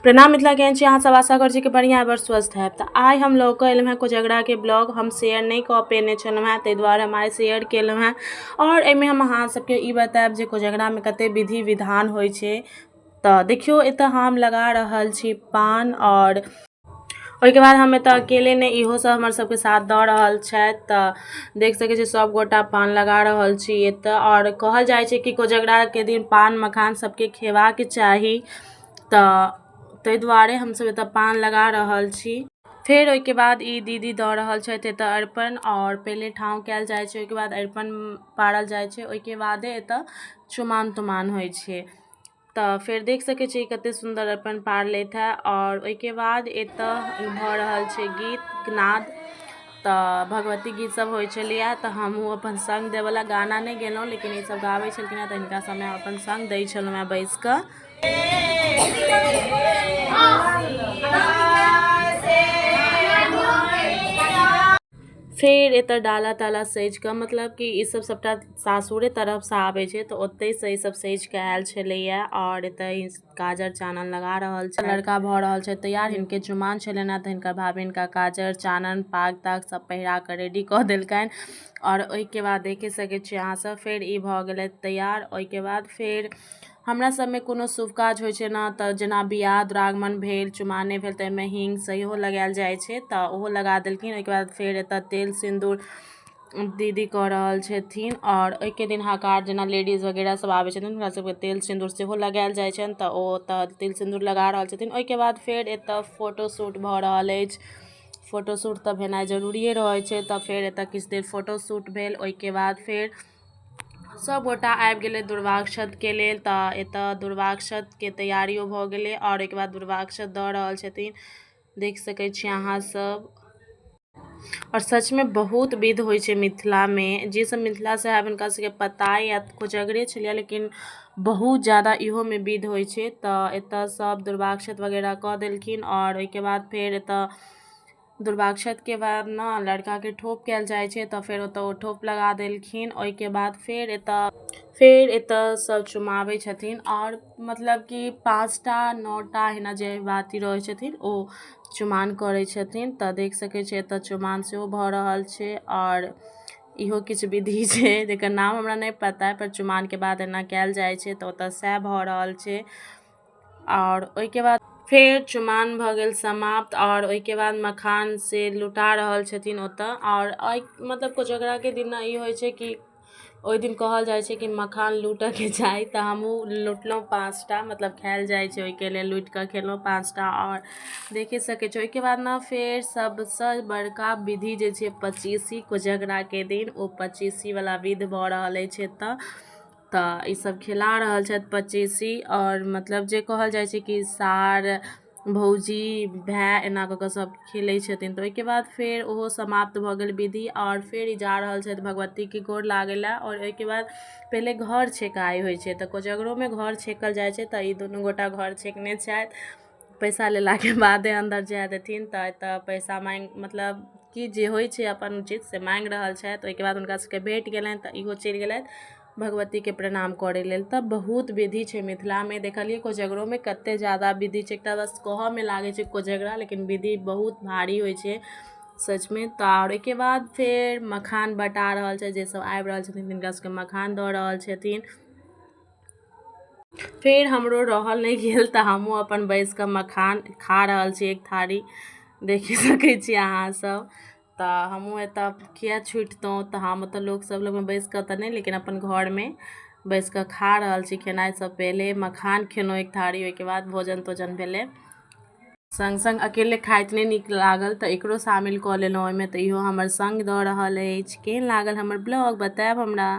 प्रणाम मिथिला, केहन छी अहाँ सब। आशा करै छी कि बढ़िआँ बड़ स्वस्थ हैब। तऽ आइ हम लऽ कऽ एलहुँ हेँ कोजगराके ब्लॉग। हम शेयर नहि कऽ पेने छलहुँ हेँ, ताहि दुआरे हम आइ शेयर केलहुँ हेँ। आओर एहिमे हम अहाँ सबके ई बतायब जे कोजगरामे कतेक विधि विधान होइ छै। तऽ देखियौ, एतऽ हम लगा रहल छी पान, और ओहिके बाद हम एतऽ अकेले नहि, इहो सब हमर सबके साथ दऽ रहल छथि। तऽ देख सकै छी सब गोटा पान लगा रहल छी एतऽ। और कहल जाइ छै कि कोजगराके दिन पान मखान सबके खेबाक चाही, तऽ ताहि दुआरे हमसब एतऽ पान लगा रहल छी। फेर ओहिके बाद ई दीदी दऽ रहल छथि एतऽ अरिपन, और पहिले ठाँव कयल जाइ छै, ओहिके बाद अरिपन पारल जाइ छै, ओहिके बादे एतऽ चुमाओन तुमाओन होइ छै। तऽ फेर देख सकै छी कतेक सुन्दर अरिपन पारलथि है। और ओहिके बाद एतऽ भऽ रहल छै गीत नाद। तऽ भगवती गीत सब होइ छलैए, तऽ हमहूँ अपन सङ्ग देबऽला गाना नहि गेलहुँ, लेकिन ईसब गाबै छलखिन हेँ, तऽ हिनका सबमे अपन सङ्ग दै छलहुँ हेँ बैसि कऽ। फेर एतऽ डाला ताला सजि कऽ, मतलब कि ईसब सबटा सासुरे तरफसँ आबै छै, तऽ ओतहिसँ ईसब सजि कऽ आयल छलैए। और एतऽ काजर चानन लगा रहल छै, लड़का भऽ रहल छै तैयार। हिनके चुमाओन छलनि हेँ, तऽ हिनकर भाभी हिनका काजर चानन पाग ताग सब पहिरा कऽ रेडी कऽ देलकनि। और ओहिके बाद देखे सकै छी अहाँसब, फेर ई भऽ गेलै तैयार। ओहिके बाद फेर हमरा सबमे कोनो शुभ काज होइ छै ने, तऽ जेना बियाह दुरागमन भेल, चुमाओने भेल, तऽ एहिमे हींग सेहो लगायल जाइ छै, तऽ ओहो लगा देलखिन। ओहिके बाद फेर एतऽ तेल सिन्दूर दीदी कऽ रहल छथिन। और ओहिके दिन हकार जेना लेडीज वगैरह सब आबै छथिन, हुनका सबके तेल सिन्दूर सेहो लगायल जाइ छनि, तऽ ओ ओतऽ तेल सिन्दूर लगा रहल छथिन। ओहिके बाद फेर एतऽ फोटो शूट भऽ रहल अछि। फोटो शूट तऽ भेनाइ जरूरिए रहै छै, तऽ फेर एतऽ किछु देर फोटो शूट भेल। ओहिके बाद फेर सब गोटा आबि गेलै दुर्वाक्षतके लेल, तऽ एतऽ दुर्वाक्षतके तैयारियो भऽ गेलै। और ओहिके बाद दुर्वाक्षत दऽ रहल छथिन, देख सकै छी अहाँ सब। और सच में बहुत विध होइ छै मिथिलामे। जे सब मिथिलासँ आयब हुनका सबके पता या कोजगरे छलियै, लेकिन बहुत ज़्यादा इहोमे विध होइ छै। तऽ एतऽ सब दुर्वाक्षत वगैरह कऽ देलखिन। और ओहिके बाद फेर एतऽ दुर्वाक्षतके बाद ने लड़काके ठोप कयल जाइ छै, तऽ फेर ओतऽ ओ ठोप लगा देलखिन। ओहिके बाद फेर एतऽ सब चुमाबै छथिन। और मतलब कि 5टा 9टा एहिना जे बाती रहै छथिन ओ चुमाओन करै छथिन। तऽ देख सकै छी एतऽ चुमाओन सेहो भऽ रहल छै। और इहो किछु विधि छै जकर नाम हमरा नहि पता है, पर चुमाओनके बाद एना कयल जाइ छै, तऽ ओतऽ सएह भऽ रहल छै। और ओहिके बाद फेर चुमाओन भऽ गेल समाप्त। और ओहिके बाद मखान से लुटा रहल छथिन ओतऽ। और मतलब कोजगराके दिन ई होइ छै कि ओहि दिन कहल जाइ छै कि मखान लूटऽके चाही, तऽ हमहूँ लुटलहुँ 5टा, मतलब खायल जाइ छै ओहिके लेल लूटि कऽ खेलहुँ 5टा। और देखे सकै छी ओहिके बाद ने फेर सबसँ बड़का विधि जे छै पचीसी, कोजगराके दिन ओ पचीसीवला विध भऽ रहल अछि एतऽ। तऽ ईसब खिला रहल छथि पचीसी। और मतलब जे कहल जाइ छै कि सार भौजी भाय एना कऽ कऽ सब खेलै छथिन। तऽ ओहिके बाद फेर ओहो समाप्त भऽ गेल विधि। और फेर ई जा रहल छथि भगवतीके गोर लागै लए। और ओहिके बाद पहिले घर छेकाइ होइ छै, तऽ कोजगरोमे घर छेकल जाइ छै, तऽ ई दुनू गोटा घर छेकने छथि। पैसा लेलाके बादे अन्दर जाय देथिन। तऽ एतऽ पैसा मतलब कि जे होइ छै अपन उचित से माँगि रहल छथि। ओहिके बाद हुनका सबके भेट गेलनि, तऽ इहो चलि गेलथि भगवतीके प्रणाम करै लेल। तऽ बहुत विधि छै मिथिलामे। देखलिए कोजगरोमे कतेक ज़्यादा विधि छै। एकटा बस कहऽमे लागै छै कोजगरा, लेकिन विधि बहुत भारी होइ छै सचमे। तऽ और ओहिके बाद फेर मखान बटा रहल छै, जे सब आबि रहल छथिन तिनका सबके मखान दऽ रहल छथिन। फेर हमरो रहल नहि गेल, तऽ हमहूँ अपन बैसि कऽ मखान खा रहल छी एक थारी, देख सकै छी अहाँ सब। तऽ हमहूँ एतऽ किया छुटितहुँ, तऽ हम ओतऽ लोक सब लगमे बैसि कऽ तऽ नहि, लेकिन अपन घरमे बैसि कऽ खा रहल छी। खेनाइसँ पहिले मखान खेलहुँ एक थारी, ओहिके बाद भोजन तोजन भेलै। संग संग अकेले खाइत नहि नीक लागल, तऽ एकरो शामिल कऽ लेलहुँ ओहिमे, तऽ इहो हमर संग दऽ रहल अछि। केहन लागल हमर ब्लॉग बतायब हमरा।